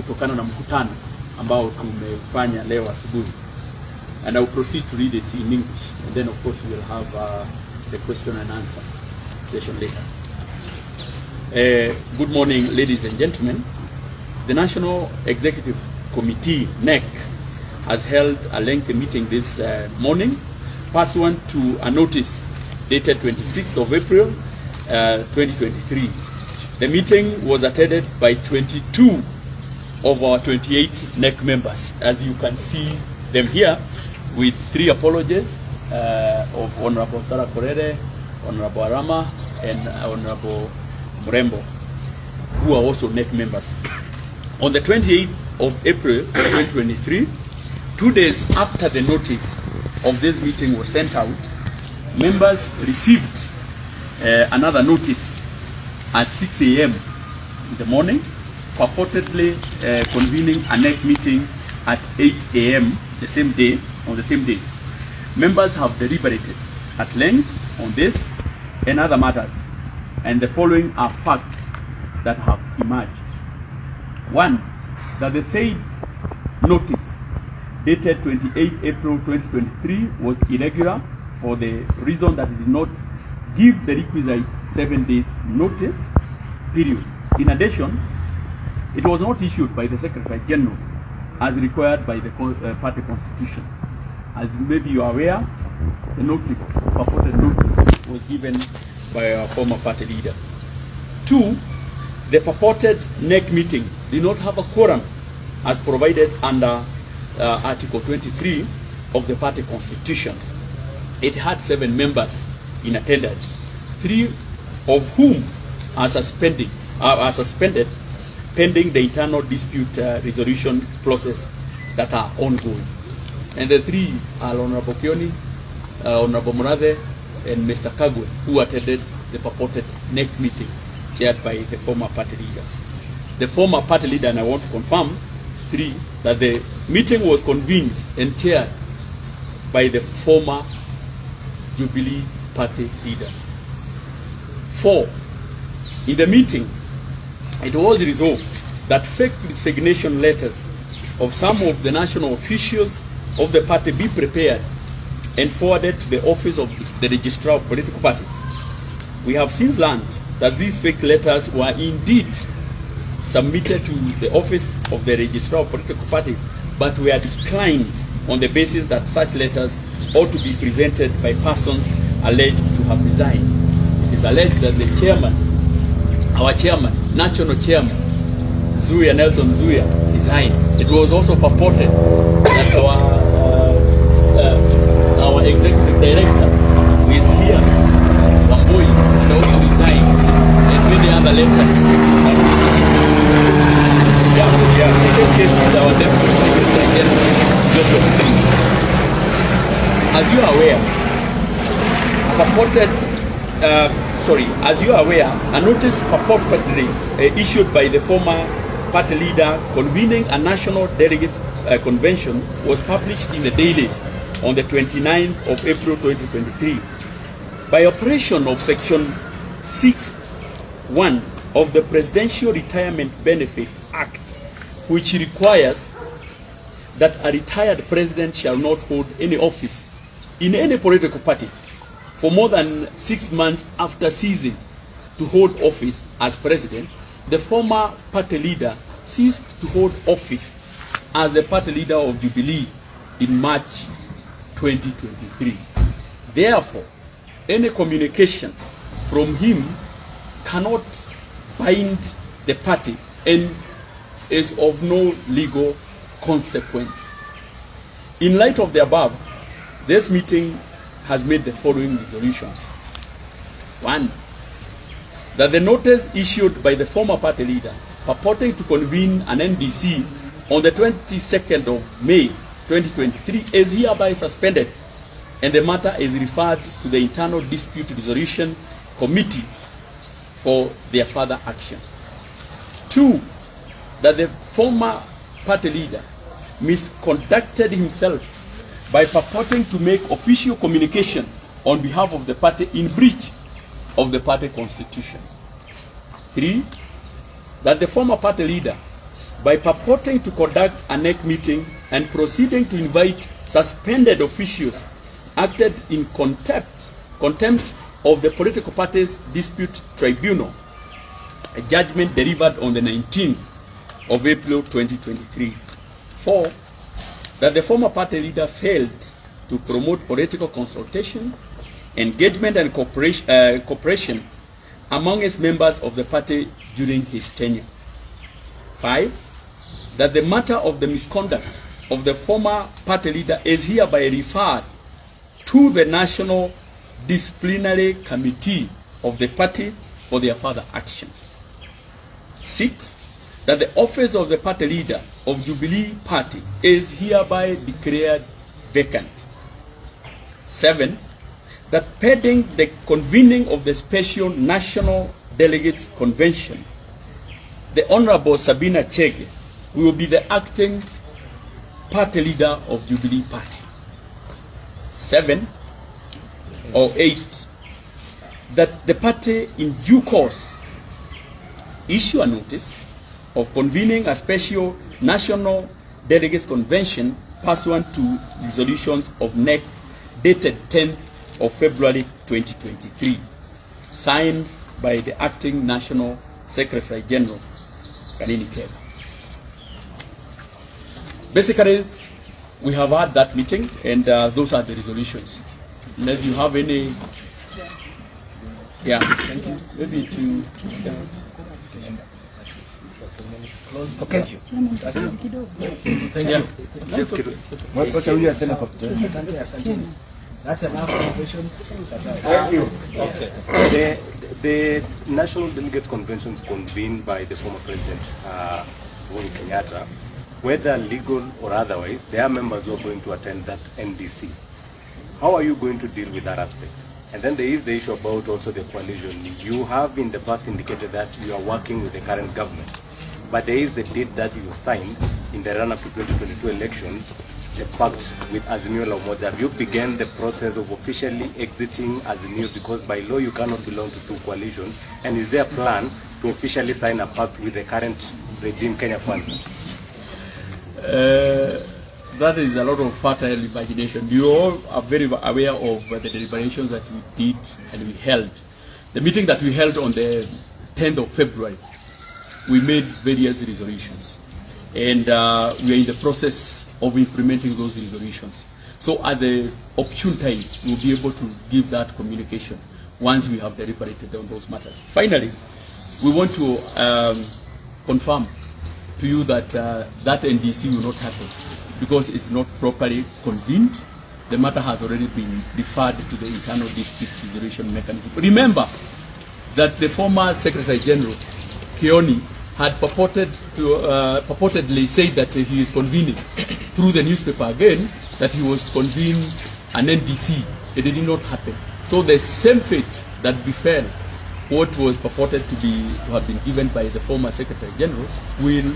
kutokana na mkutano ambao tumefanya leo asubuhi. And I'll proceed to read it in English, and then of course we'll have the question and answer session later. Good morning, ladies and gentlemen. The National Executive Committee, NEC, has held a lengthy meeting this morning, pursuant to a notice dated 26th of April 2023. The meeting was attended by 22 of our 28 NEC members, as you can see them here, with 3 apologies of Honorable Sarah Korere, Honorable Arama, and Honorable Mrembo, who are also NEC members. On the 28th of April 2023, 2 days after the notice of this meeting was sent out, members received another notice at 6 a.m. in the morning, purportedly convening a NEC meeting at 8 a.m. the same day. On the same day, members have deliberated at length on this and other matters, and the following are facts that have emerged. 1. That the said notice dated 28 April 2023 was irregular for the reason that it did not give the requisite 7 days notice period. In addition, it was not issued by the Secretary General as required by the party constitution. As maybe you are aware, the notice, purported notice, was given by our former party leader. 2. The purported NEC meeting did not have a quorum as provided under Article 23 of the party constitution. It had 7 members in attendance, 3 of whom are suspended pending the internal dispute resolution process that are ongoing. And the 3 are Honorable Kioni, Honorable Murade, and Mr. Kagwe, who attended the purported NEC meeting chaired by the former party leader. The former party leader, and I want to confirm, 3, that the meeting was convened and chaired by the former Jubilee party leader. 4, in the meeting, it was resolved that fake resignation letters of some of the national officials of the party be prepared and forwarded to the office of the Registrar of Political Parties. We have since learned that these fake letters were indeed submitted to the office of the Registrar of Political Parties, but were declined on the basis that such letters ought to be presented by persons alleged to have resigned. It is alleged that the chairman, our chairman, national chairman, Zuya Nelson Zuya, resigned. It was also purported that our executive director, who is here, Wamboi, had also resigned, and many other letters. The same case with our deputy secretary general, Joshua Tree. As you are aware, a notice purportedly issued by the former party leader convening a national delegates convention was published in the dailies on the 29th of April 2023. By operation of Section 6(1) of the Presidential Retirement Benefit Act, which requires that a retired president shall not hold any office in any political party for more than 6 months after ceasing to hold office as president, the former party leader ceased to hold office as the party leader of Jubilee in March 2023. Therefore, any communication from him cannot bind the party and is of no legal consequence. In light of the above, this meeting has made the following resolutions. 1. That the notice issued by the former party leader purporting to convene an NDC on the 22nd of May 2023 is hereby suspended, and the matter is referred to the Internal Dispute Resolution Committee for their further action. 2. That the former party leader misconducted himself by purporting to make official communication on behalf of the party in breach of the party constitution. 3. That the former party leader by purporting to conduct a NEC meeting and proceeding to invite suspended officials, acted in contempt of the political parties dispute tribunal, a judgment delivered on the 19th of April 2023. 4, that the former party leader failed to promote political consultation, engagement and cooperation among its members of the party during his tenure. 5, that the matter of the misconduct of the former party leader is hereby referred to the National Disciplinary Committee of the party for their further action. 6, that the office of the party leader of Jubilee Party is hereby declared vacant. 7, that pending the convening of the Special National Delegates Convention, the Honorable Sabina Chege will be the acting party leader of Jubilee Party. 7 or 8, that the party in due course issue a notice of convening a Special National Delegates Convention pursuant to resolutions of NEC dated 10th of February 2023, signed by the acting National Secretary General, Kenyatta. Basically, we have had that meeting, and those are the resolutions. Unless you have any, thank you. Maybe to. Okay. Thank you. That's enough questions. Thank you. Okay. The National Delegates Convention convened by the former President Uhuru Kenyatta, whether legal or otherwise, there are members who are going to attend that NDC. How are you going to deal with that aspect? And then there is the issue about also the coalition. You have in the past indicated that you are working with the current government, but there is the date that you signed in the run-up to 2022 elections, the pact with Azimio la Umoja. Have you begun the process of officially exiting Azimio, because by law you cannot belong to two coalitions? And is there a plan to officially sign a pact with the current regime, Kenya Kwanza? That is a lot of fertile imagination. You all are very aware of the deliberations that we did and we held. The meeting that we held on the 10th of February, we made various resolutions. And we are in the process of implementing those resolutions. So at the opportune time, we'll be able to give that communication once we have deliberated on those matters. Finally, we want to confirm to you that that NDC will not happen because it's not properly convened. The matter has already been referred to the internal dispute resolution mechanism. Remember that the former Secretary General, Kioni, had purportedly said that he is convening through the newspaper again, that he was to convene an NDC. It did not happen. So the same fate that befell what was purported to have been given by the former Secretary General will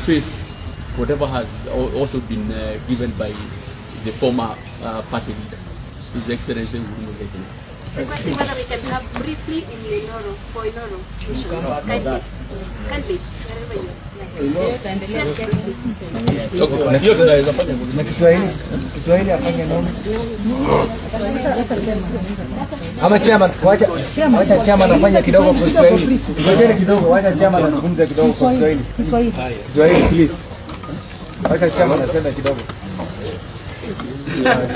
face whatever has also been given by the former party leader, His Excellency Uhuru. Requesting whether we can have briefly in Lenoro for Lenoro. Kindly, wherever you Kiswahili afanye nini? Ama chama, wacha chama nafanya kidogo kwa Kiswahili. Ngojeni kidogo, wacha chama nazungumza kidogo kwa Kiswahili. Kiswahili please. Wacha chama nasema kidogo.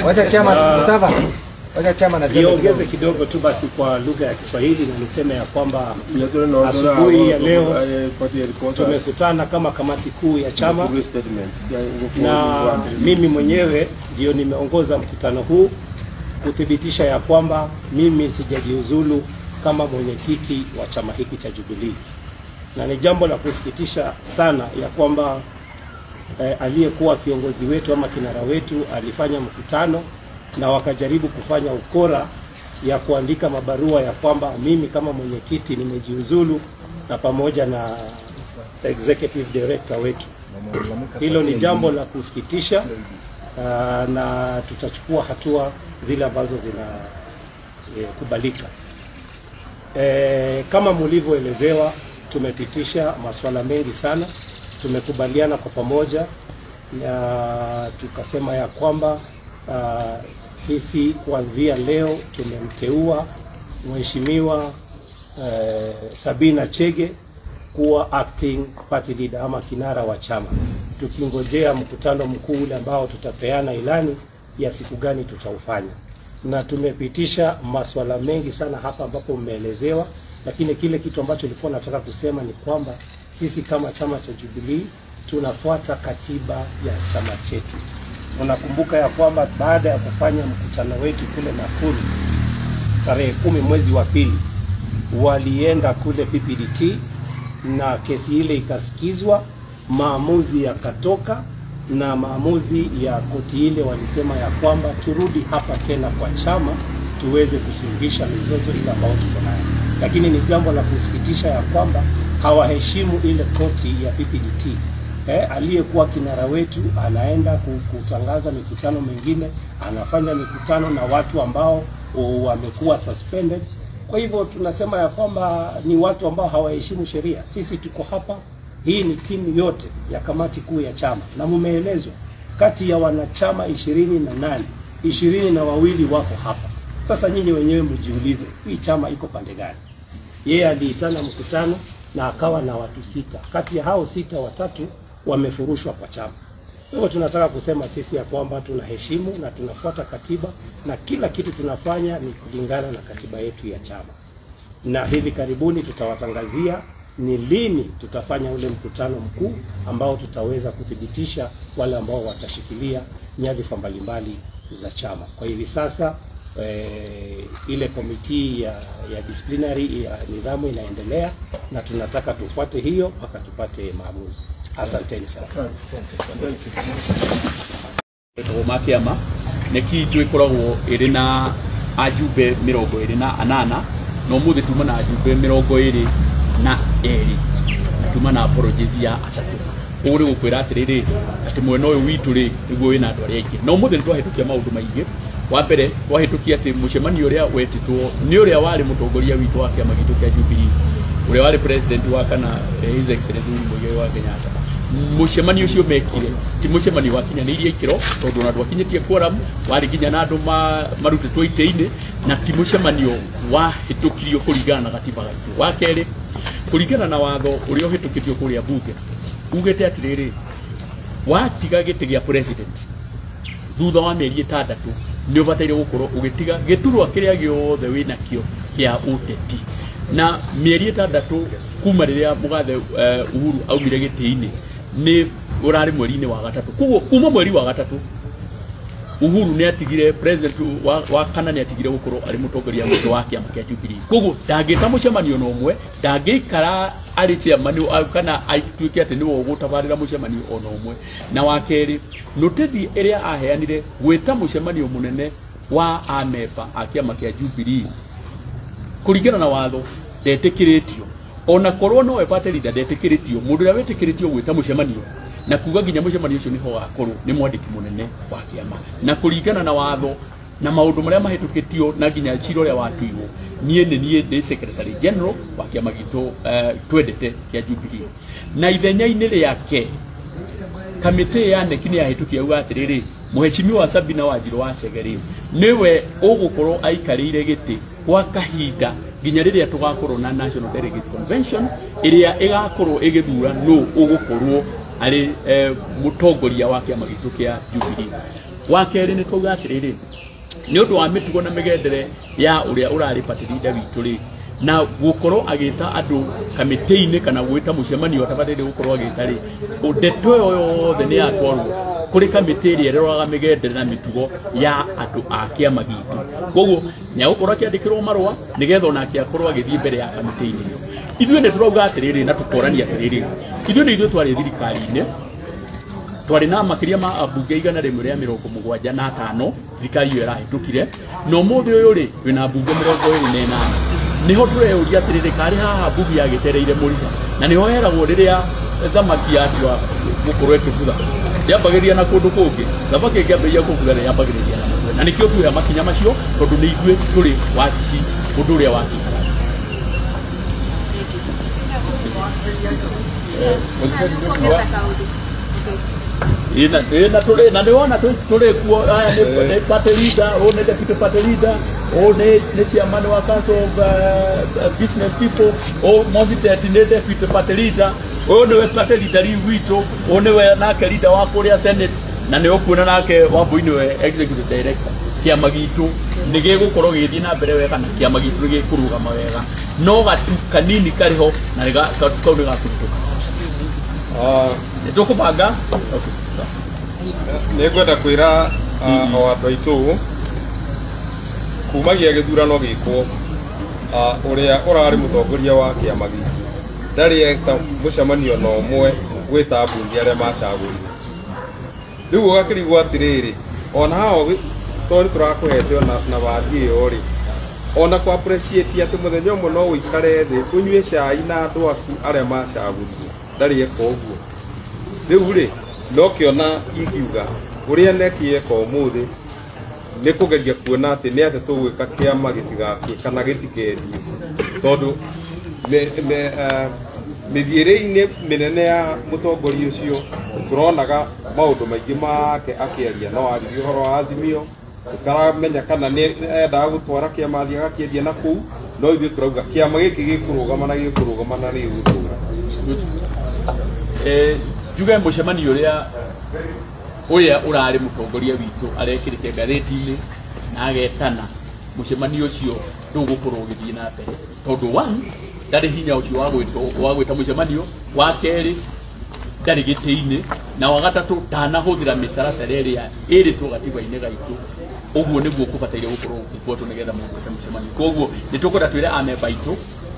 Wacha chama Mtava. Wacha chama nasema niongeze kidogo tu basi kwa lugha ya Kiswahili, na niseme ya kwamba asubuhi ya leo tumekutana kama kamati kuu ya chama, na mimi mwenyewe ndio nimeongoza mkutano huu kuthibitisha ya kwamba mimi sijajiuzulu kama mwenyekiti wa chama hiki cha Jubilee. Na ni jambo la kusikitisha sana ya kwamba aliyekuwa kiongozi wetu ama kinara wetu alifanya mkutano na wakajaribu kufanya ukora ya kuandika mabarua ya kwamba mimi kama mwenyekiti nimejiuzulu na pamoja na executive director wetu. Hilo ni jambo la kusikitisha, na tutachukua hatua zile ambazo zinakubalika. Kama mlivyoelezewa, tumepitisha masuala mengi sana. Tumekubaliana kwa pamoja na tukasema ya kwamba sisi kuanzia leo tumemteua Mheshimiwa Sabina Chege kuwa acting party leader ama kinara wa chama, tukingojea mkutano mkuu ule ambao tutapeana ilani ya siku gani tutaufanya. Na tumepitisha masuala mengi sana hapa ambapo mmeelezewa, lakini kile kitu ambacho nilikuwa nataka kusema ni kwamba sisi kama chama cha Jubilee tunafuata katiba ya chama chetu. Unakumbuka ya kwamba baada ya kufanya mkutano wetu kule Nakuru tarehe 10 mwezi wa pili, walienda kule PPDT na kesi ile ikasikizwa, maamuzi yakatoka, na maamuzi ya koti ile walisema ya kwamba turudi hapa tena kwa chama tuweze kusuluhisha mizozo ile ambayo tuko nayo. Lakini ni jambo la kusikitisha ya kwamba hawaheshimu ile koti ya PPDT. Aliyekuwa kinara wetu anaenda kutangaza mikutano mingine, anafanya mikutano na watu ambao wamekuwa suspended. Kwa hivyo tunasema ya kwamba ni watu ambao hawaheshimu sheria. Sisi tuko hapa, hii ni timu yote ya kamati kuu ya chama, na mumeelezwa kati ya wanachama 28, 22 wako hapa. Sasa nyinyi wenyewe mjiulize, hii chama iko pande gani? Yeye aliitana mkutano na akawa na watu 6. Kati ya hao 6, 3 wamefurushwa kwa chama. Kwa hivyo tunataka kusema sisi ya kwamba tunaheshimu na tunafuata katiba, na kila kitu tunafanya ni kulingana na katiba yetu ya chama. Na hivi karibuni tutawatangazia ni lini tutafanya ule mkutano mkuu ambao tutaweza kuthibitisha wale ambao watashikilia nyadhifa mbalimbali za chama. Kwa hivi sasa ile komiti ya disciplinary ya nidhamu inaendelea, na tunataka tufuate hiyo mpaka tupate maamuzi. Asanteni sana. Makiama neki twikoragwo iri na ajumbe 28 no muthi tuma na ajumbe 22 na tuma na apologies ya atatu uri gukwira atiriri ati mwena uyu witu ri niguo wina andu aria aingi no muthi twahitukia maundu maingi. Wa mbere twahitukia ati mucemanio uria wetitwo ni uria wari mutongoria witu wa kiama gitu kia Jubilee, uria wari president wa kana his excellency Uhuru wa Kenyatta. Mucemanio ucio mekire ti mucemanio wa kinyanirie ikiro tondu na twakinyitie quorum wari kinya na andu marutitwo ite-ini, na ti mucemanio wa hitukirio kuringana na gatiba gaitu. Wa keri kuringana na watho uria uhitukitio kuria bunge ugete atiriri watiga giti gia president thutha wa mieri 6 ni ubataire gukorwo ugitiga giturwa kiria giothe wina kio kia uteti, na mieri 6 kuma riria mugathe Uhuru aumire giti-ini ni urari mweri-ini wa gatatu. Kuguo kuma mweri wa gatatu Uhuru ni atigire president wa kana ni atigire gukorwo ari mutongoria mwitu wa kiama kia Jubilee. Kuguo ndangita mucemanio no mwe, ndangikara ari chairman kana aituike ati niwo gutabarira mucemanio ono mwe. Na wa keri notethi iria aheanire gwita mucemanio munene wa ameba a kiama kia Jubilee kuringana na watho ndetikiritio, ona korwo no epate leader ndetikiritio, mundu ria wetikiritio gwita mucemanio na kuga ginya mucemanio ucio niho wakorwo ni mwandiki munene wa kiama, na kuringana na watho na maundu maria mahitukitio na ginya ciro ria watuiwo nie ndi secretary general wa kiama gitu twendete kia Jubilee. Na ithenya-ini riake kamiti ya nekini ya hitukia uga atiriri Mheshimiwa wa Sabina wa Jiro wa Chege niwe ugukorwo aikarire giti kwa kahinda ginya riria tugakorwo na National Delegates Convention iria igakorwo igithura no ugukorwo ari mutongoria wa kiama gitu kia Jubilee. Wa keri ni tuga atiriri ni undu wa mitugo na migendere ya uria urari patirida witu ri na gukorwo agita andu kamiti-ini kana gwita mucemanio atabatire gukorwo agita ri ndeto yothe ni atwarwo kuri kamiti iria iroraga migendere na mitugo ya andu a kiama gitu. Koguo ni agukorwo akiandikirwo marua nigetha onake akorwo agithii mbere ya kamiti-ini iyo. Ithuĩ nĩ turauga atiriri na tukorania atiriri ithuĩ nĩ ithuĩ twari thirikari-ini twari na makiria ma ambunge 175 thirikari iyo irahitukire no muthi uyu ri wina mbunge 28 niho tureuria atiriri kari haha mbunge agitereire muriga na niho heragwo riria thamaki yatwa gukorwo ikibutha yambagiria na kundu kungi thamaki ngiambiria kubutha na yambagiria na nikio tuhe makinya macio tondu ni ithuĩ turi wabici undu uria wakikara na ndiona tuli kuo aya ni party leader o ne deputy party leader o ne chairman wa council of business people o Moziteti ne deputy party leader o ne party leader wito o ne we nake leader wa kuria senate na ne okuona nake Wambui we executive director kiama gitu nigigukorwo githii na mbere wega na kiama gitu nigikuruga wega no gatu kanini kariho na kaundu gakuruka tukubanga nĩngwenda kwĩra o andũ aitũ kumagia gĩthurano gĩkwo ũrĩa ũrarĩ mũtongoria wa kĩama gĩkĩ ndarĩ eta mũcemanio na ũmwe gwĩta mbunge arĩa macagũrire rĩu ũgakĩrigwo atĩrĩrĩ ona hao tondũ tũrakũhete na bathi ĩyo rĩ ona kwa appreciate atĩ mũthenya ũmwe no ũikare thĩ ũnyue cai na andũ aku arĩa macagũrire ndarĩ eka ũguo rĩu rĩ no kĩona ingiuga ũrĩa nekieka ũmũthĩ nĩ kũgeria kuona atĩ nĩ atĩ tũgwĩka kĩama gĩtigakue kana gĩtikerie tondũ mĩthiĩre-inĩ mĩnene ya mũtongoria ũcio tũronaga maũndũ maingĩ make akĩaria no arĩrie ũhoro wa Azimio tũkaramenya kana nĩ endaga gũtwara kĩama athiĩ agakĩendia na kũu no ithuĩ tũrauga kĩama gĩkĩ gĩkũrũgama na gĩgũtũũra Juga mũcemanio ũrĩa ũrarĩ mũtongoria witũ arekĩrĩte ngathĩti-inĩ na agetana mũcemanio ũcio ndũgũkorwo ũgĩthiĩ na mbere tondũ one ndarĩ hinya ũcio wa gwĩta mũcemanio wa kerĩ ndarĩ gĩtĩ-inĩ na wa gatatũ ndanahũthĩra mĩtaratara ĩrĩa ĩrĩtwo gatiba-inĩ gaitũ ũguo nĩguo kũbataire gũkorwo gũkĩbotwo nĩgetha mũndũ ete mũcemanio koguo nĩtũkwenda twĩre amemba aitũ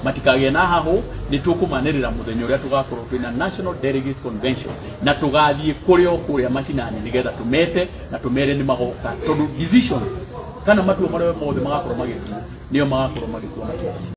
matikagĩe na hahũ nĩtũkũmanĩrĩra mũthenya ũrĩa tũgakorwo twĩna National Delegates Convention na tũgathiĩ kũrĩa macinani nĩgetha tũmete na tũmere nĩ magoka tondũ decisions kana matua marĩa mothe magakorwo magĩtuo nĩo magakorwo magĩtua